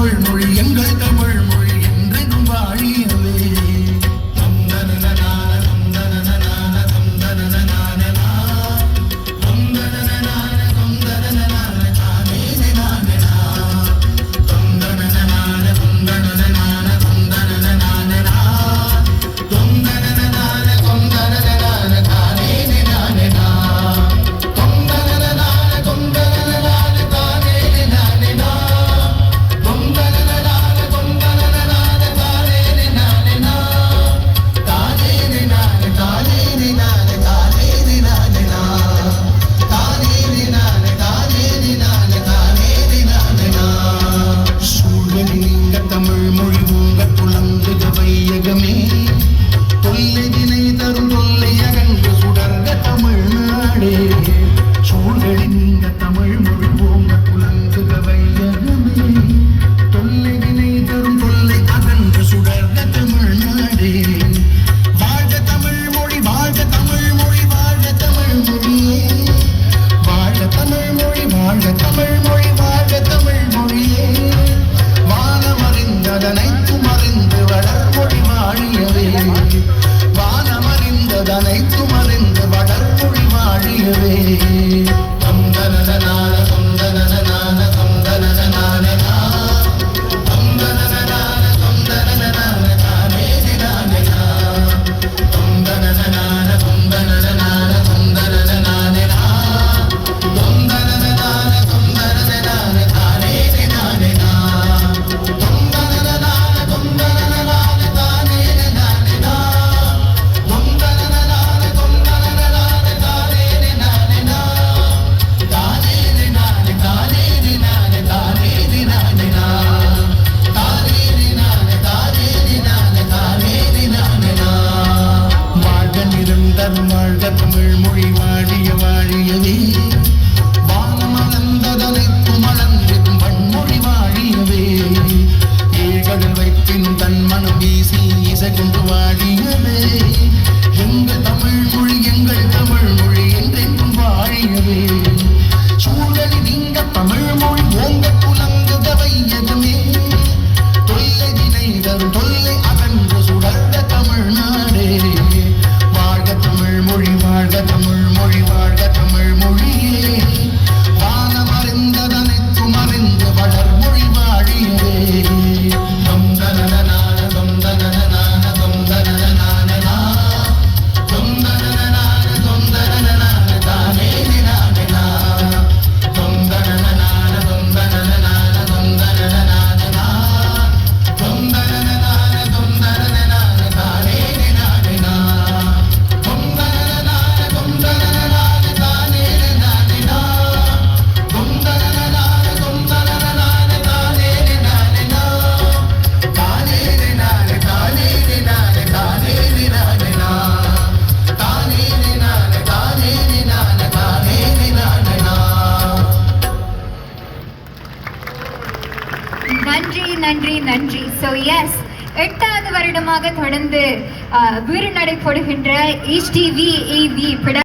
தமிழ் மொழி எங்கள் தமிழ் மொழி என்றென்றும் வாழியவே. வாழ்க தமிழ் மொழி வாழிய வாழியவே. வானம் அளந்ததனைத்தும் அளந்திடும் வன்மொழி வாழியவே. ஏழ்கடல் வைப்பினும் தன் மனம் வீசி இசை கொண்டு வாழியவே. எங்கள் தமிழ் மொழி எங்கள் தமிழ் மொழி என்றென்றும் வாழியவே. சூழலி நீங்க தமிழ் மொழி ஓங்க புலங்குத வையகமே. தொல்லை தினை தரும் தொல்லை அகன்று சுடர்ந்த தமிழ்நாடே. வாழ்க தமிழ் மொழி வாழ்க தமிழ் மொழி வாழ்க தமிழ் மொழியே. வானம் அறிந்ததனைத்தும் அறிந்து வளர் மொழி வாழியவே. தொந்தனனான தொந்தனனான தொந்தனனானா தொந்தனனான தொந்தனனான தானே நானேனா. தொந்தனனான தொந்தனனான தொந்தனனானா தொந்தனனான தொந்தனனான தானே நானேனா. நன்றி நன்றி நன்றி. ஸோ எஸ், 8வது வருடமாக தொடர்ந்து வீறு நடை போடுகின்ற HTV